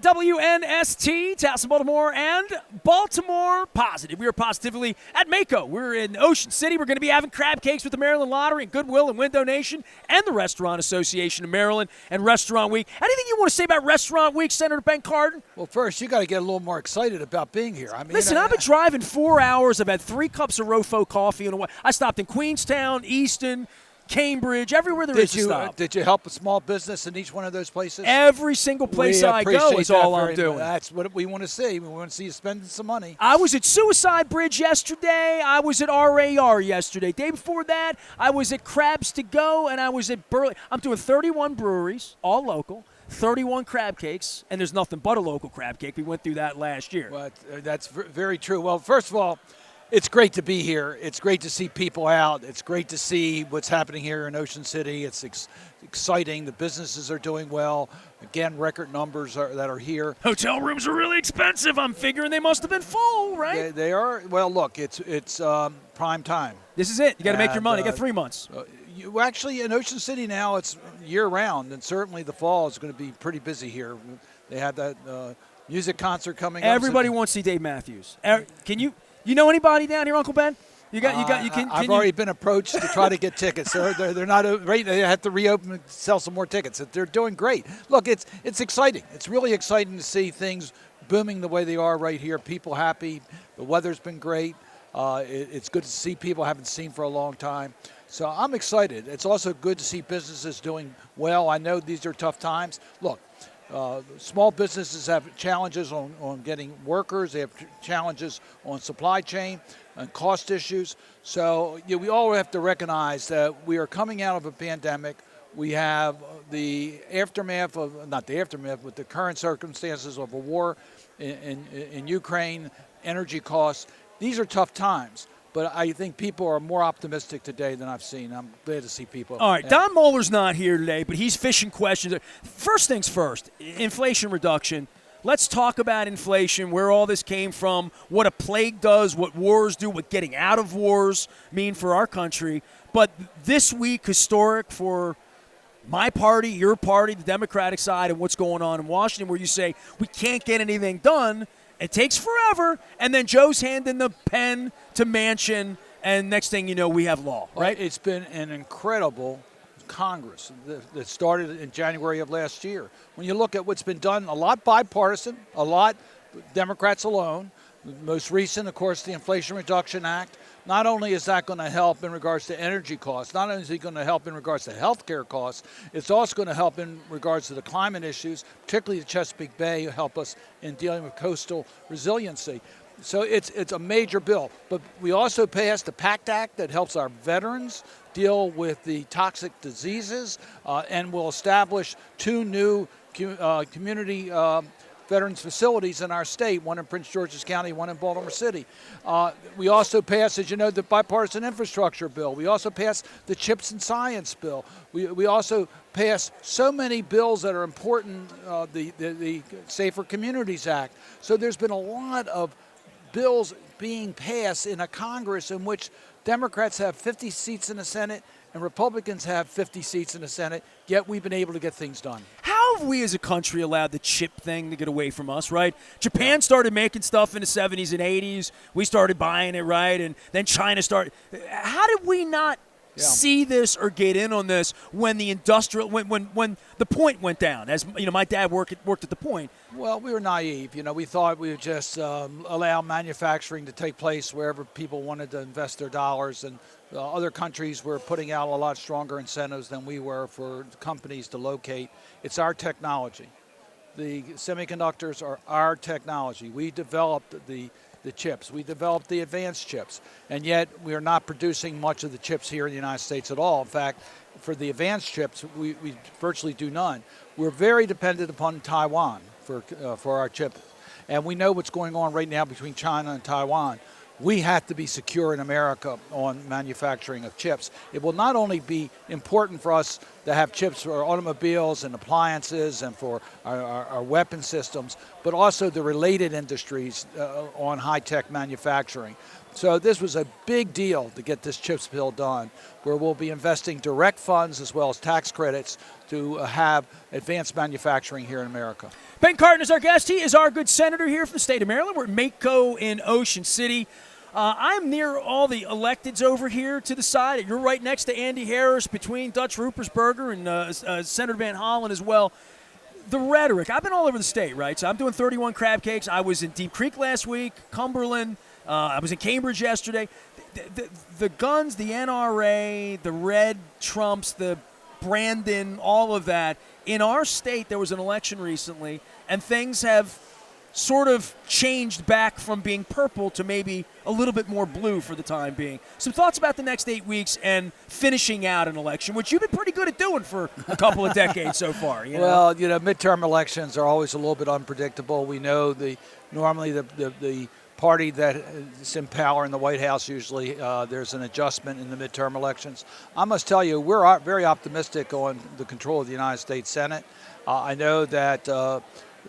WNST, Towson, Baltimore, and Baltimore Positive. We are positively at Mako. We're in Ocean City. We're going to be having crab cakes with the Maryland Lottery and Goodwill and Window Nation and the Restaurant Association of Maryland and Restaurant Week. Anything you want to say about Restaurant Week, Senator Ben Cardin? Well, first, you got to get a little more excited about being here. I mean, listen, I've been driving 4 hours. I've had 3 cups of Rofo coffee. I stopped in Queenstown, Easton, Cambridge, everywhere there is to stop. Did you help a small business in each one of those places? Every single place I go is all I'm doing. That's what we want to see. We want to see you spending some money. I was at Suicide Bridge yesterday. I was at RAR yesterday. Day before that, I was at Crabs to Go, and I was at Burley. I'm doing 31 breweries, all local. 31 crab cakes, and there's nothing but a local crab cake. We went through that last year. Well, that's very true. Well, first of all, it's great to be here. It's great to see people out. It's great to see what's happening here in Ocean City. It's exciting. The businesses are doing well. Again, record numbers that are here. Hotel rooms are really expensive. I'm figuring they must have been full, right? They are. Well, look, it's prime time. This is it. You got to make your money. You got 3 months. You actually, in Ocean City now, it's year-round, and certainly the fall is going to be pretty busy here. They have that music concert coming up. Everybody wants to see Dave Matthews. Can you know anybody down here, Uncle Ben? I've already been approached to try to get tickets. They're not right. They have to reopen and sell some more tickets. They're doing great. Look, it's exciting. It's really exciting to see things booming the way they are right here. People happy. The weather's been great. It's good to see people I haven't seen for a long time. So I'm excited. It's also good to see businesses doing well. I know these are tough times. Look, small businesses have challenges on getting workers. They have challenges on supply chain and cost issues. So we all have to recognize that we are coming out of a pandemic. We have the aftermath of, not the aftermath, but the current circumstances of a war in Ukraine, energy costs. These are tough times. But I think people are more optimistic today than I've seen. I'm glad to see people. All right, Don Moeller's not here today, but he's fishing questions. First things first, inflation reduction. Let's talk about inflation, where all this came from, what a plague does, what wars do, what getting out of wars mean for our country. But this week, historic for my party, your party, the Democratic side, and what's going on in Washington, where you say we can't get anything done. It takes forever, and then Joe's handing the pen to Manchin, and next thing you know, we have law, right? It's been an incredible Congress that started in January of last year. When you look at what's been done, a lot bipartisan, a lot Democrats alone. Most recent, of course, the Inflation Reduction Act. Not only is that going to help in regards to energy costs, not only is it going to help in regards to health care costs, it's also going to help in regards to the climate issues, particularly the Chesapeake Bay, help us in dealing with coastal resiliency. So it's a major bill. But we also passed the PACT Act that helps our veterans deal with the toxic diseases and will establish 2 new community veterans facilities in our state, one in Prince George's County, one in Baltimore City. We also passed, as you know, the bipartisan infrastructure bill. We also passed the CHIPS and Science bill. We also passed so many bills that are important, the Safer Communities Act. So there's been a lot of bills being passed in a Congress in which Democrats have 50 seats in the Senate and Republicans have 50 seats in the Senate, yet we've been able to get things done. How have we as a country allowed the chip thing to get away from us, right? Japan started making stuff in the 70s and 80s. We started buying it, right? And then China started. How did we not see this or get in on this when the industrial, when the point went down? As you know, my dad worked at the point. Well, we were naive. We thought we would just allow manufacturing to take place wherever people wanted to invest their dollars, and other countries were putting out a lot stronger incentives than we were for companies to locate. It's our technology. The semiconductors are our technology. We developed the chips. We developed the advanced chips, and yet we are not producing much of the chips here in the United States at all. In fact, for the advanced chips, we virtually do none. We're very dependent upon Taiwan for our chip, and we know what's going on right now between China and Taiwan. We have to be secure in America on manufacturing of chips. It will not only be important for us that have chips for automobiles and appliances and for our weapon systems, but also the related industries on high-tech manufacturing. So this was a big deal to get this CHIPS bill done, where we'll be investing direct funds as well as tax credits to have advanced manufacturing here in America. Ben Cardin is our guest. He is our good senator here from the state of Maryland. We're at Mako in Ocean City. I'm near all the electeds over here to the side. You're right next to Andy Harris, between Dutch Rupersberger and Senator Van Hollen as well. The rhetoric, I've been all over the state, right? So I'm doing 31 crab cakes. I was in Deep Creek last week, Cumberland. I was in Cambridge yesterday. The guns, the NRA, the red Trumps, the Brandon, all of that. In our state, there was an election recently, and things have sort of changed back from being purple to maybe a little bit more blue for the time being. Some thoughts about the next 8 weeks and finishing out an election, which you've been pretty good at doing for a couple of decades so far. Well, midterm elections are always a little bit unpredictable. We know normally the party that is in power in the White House, usually there's an adjustment in the midterm elections. I must tell you, we're very optimistic on the control of the United States Senate. I know that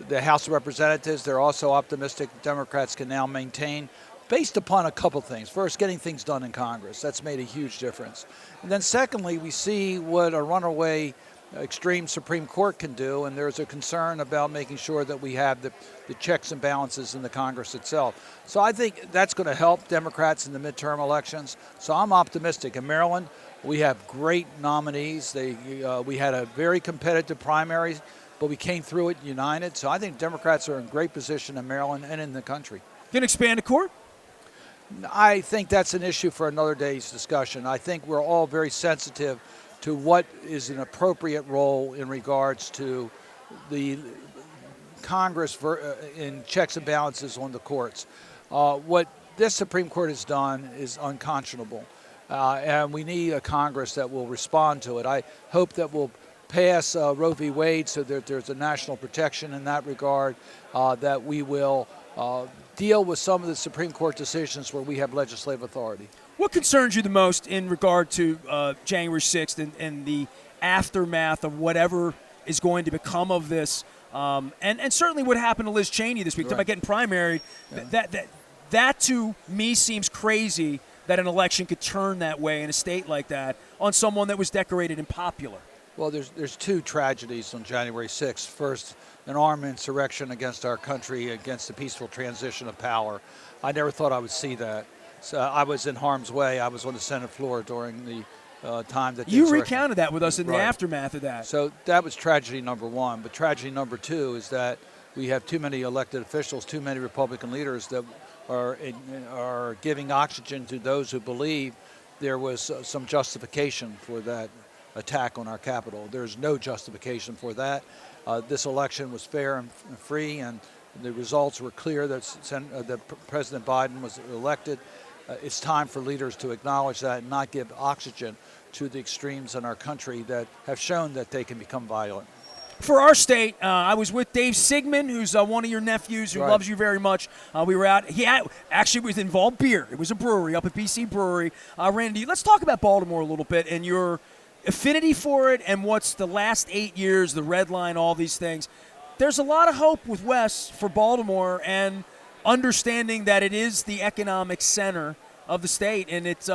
the House of Representatives, they're also optimistic Democrats can now maintain, based upon a couple things. First, getting things done in Congress. That's made a huge difference. And then secondly, we see what a runaway extreme Supreme Court can do, and there's a concern about making sure that we have the checks and balances in the Congress itself. So I think that's going to help Democrats in the midterm elections. So I'm optimistic. In Maryland, we have great nominees. We had a very competitive primary, but we came through it united. So I think Democrats are in great position in Maryland and in the country. Can expand the court? I think that's an issue for another day's discussion. I think we're all very sensitive to what is an appropriate role in regards to the Congress in checks and balances on the courts. What this Supreme Court has done is unconscionable, and we need a Congress that will respond to it. I hope that we'll pass Roe v. Wade so that there's a national protection in that regard, that we will deal with some of the Supreme Court decisions where we have legislative authority. What concerns you the most in regard to January 6th and the aftermath of whatever is going to become of this, and certainly what happened to Liz Cheney this week, right. About getting primaried? Yeah. That to me seems crazy that an election could turn that way in a state like that on someone that was decorated and popular. Well, there's two tragedies on January 6th. First, an armed insurrection against our country, against the peaceful transition of power. I never thought I would see that. So I was in harm's way. I was on the Senate floor during the time that you recounted that with us in the right. aftermath of that. So that was tragedy number one. But tragedy number two is that we have too many elected officials, too many Republican leaders that are giving oxygen to those who believe there was some justification for that attack on our Capitol. There's no justification for that. This election was fair and free, and the results were clear that President Biden was elected. It's time for leaders to acknowledge that and not give oxygen to the extremes in our country that have shown that they can become violent. For our state, I was with Dave Sigmund, who's one of your nephews who right. loves you very much. We were out. He actually was involved beer. It was a brewery up at BC Brewery. Randy, let's talk about Baltimore a little bit and your affinity for it and what's the last 8 years, the red line, all these things. There's a lot of hope with Wes for Baltimore and understanding that it is the economic center of the state, and it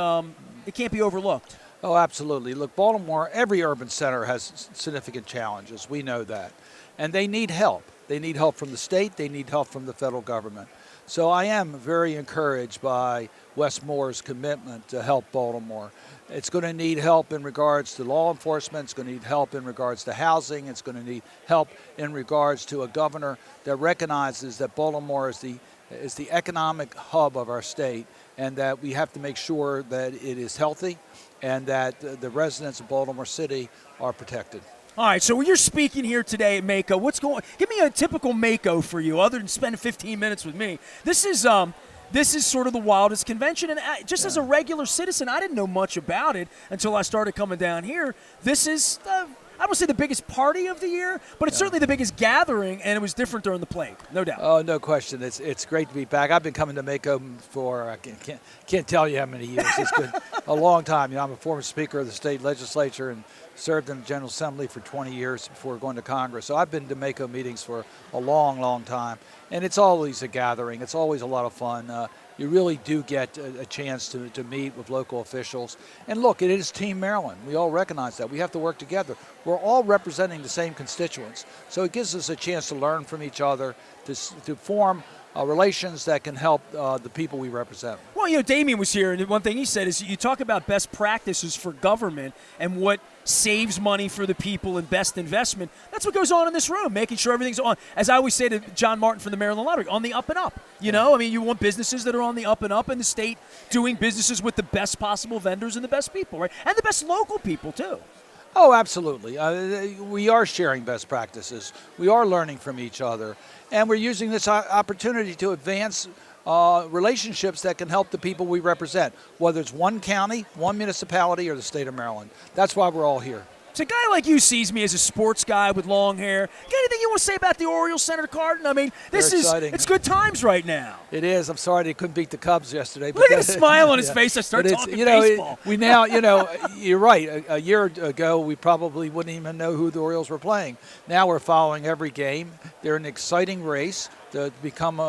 can't be overlooked. Oh, absolutely. Look, Baltimore, every urban center has significant challenges. We know that. And they need help. They need help from the state. They need help from the federal government. So I am very encouraged by Wes Moore's commitment to help Baltimore. It's going to need help in regards to law enforcement. It's going to need help in regards to housing. It's going to need help in regards to a governor that recognizes that Baltimore is the economic hub of our state, and that we have to make sure that it is healthy and that the residents of Baltimore City are protected. All right, so when you're speaking here today at Mako, give me a typical Mako for you, other than spending 15 minutes with me. This is sort of the wildest convention, and just as a regular citizen, I didn't know much about it until I started coming down here. This is I don't say the biggest party of the year, but it's certainly the biggest gathering, and it was different during the plague, no doubt. Oh, no question. It's great to be back. I've been coming to Mako for, I can't tell you how many years. It's been a long time. You know, I'm a former Speaker of the state legislature and served in the General Assembly for 20 years before going to Congress. So I've been to Mako meetings for a long, long time. And it's always a gathering. It's always a lot of fun. You really do get a chance to meet with local officials. And look, it is Team Maryland. We all recognize that. We have to work together. We're all representing the same constituents. So it gives us a chance to learn from each other, to form relations that can help the people we represent. Well, you know, Damien was here, and one thing he said is you talk about best practices for government and what saves money for the people and best investment. That's what goes on in this room, making sure everything's on. As I always say to John Martin from the Maryland Lottery, on the up and up. You know, I mean, you want businesses that are on the up and up, and the state doing businesses with the best possible vendors and the best people, right? And the best local people, too. Oh, absolutely. We are sharing best practices. We are learning from each other. And we're using this opportunity to advance relationships that can help the people we represent, whether it's one county, one municipality, or the state of Maryland. That's why we're all here. So a guy like you sees me as a sports guy with long hair. Got anything you want to say about the Orioles, Senator Cardin? I mean, it's good times right now. It is. I'm sorry they couldn't beat the Cubs yesterday. But look at the smile on his face. I start talking baseball. We now, you're right. A year ago, we probably wouldn't even know who the Orioles were playing. Now we're following every game. They're an exciting race to become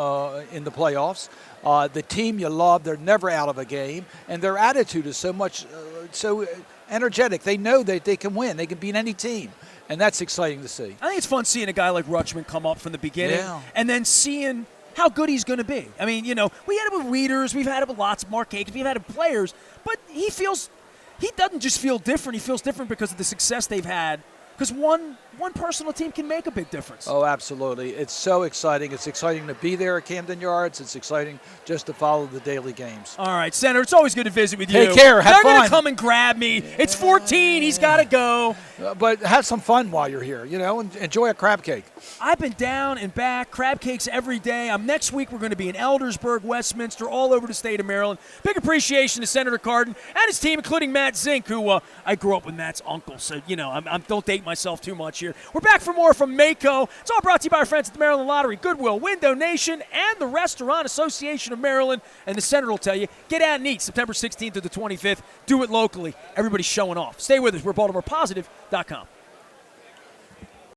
in the playoffs. The team you love, they're never out of a game, and their attitude is so much so energetic. They know that they can win. They can beat any team, and that's exciting to see. I think it's fun seeing a guy like Rutschman come up from the beginning and then seeing how good he's going to be. I mean, you know, we had it with Readers, we've had it with lots of Mark Akins, we've had it with players, but he doesn't just feel different. He feels different because of the success they've had. Because one person on the team can make a big difference. Oh, absolutely. It's so exciting. It's exciting to be there at Camden Yards. It's exciting just to follow the daily games. All right, Senator, it's always good to visit with you. Take care. Have fun. They're going to come and grab me. It's 14. He's got to go. But have some fun while you're here, and enjoy a crab cake. I've been down and back, crab cakes every day. Next week we're going to be in Eldersburg, Westminster, all over the state of Maryland. Big appreciation to Senator Cardin and his team, including Matt Zink, who I grew up with Matt's uncle. So, I don't date myself too much here. We're back for more from Mako. It's all brought to you by our friends at the Maryland Lottery, Goodwill, Window Nation, and the Restaurant Association of Maryland. And the Senator will tell you, get out and eat September 16th to the 25th. Do it locally. Everybody's showing off. Stay with us. We're BaltimorePositive.com.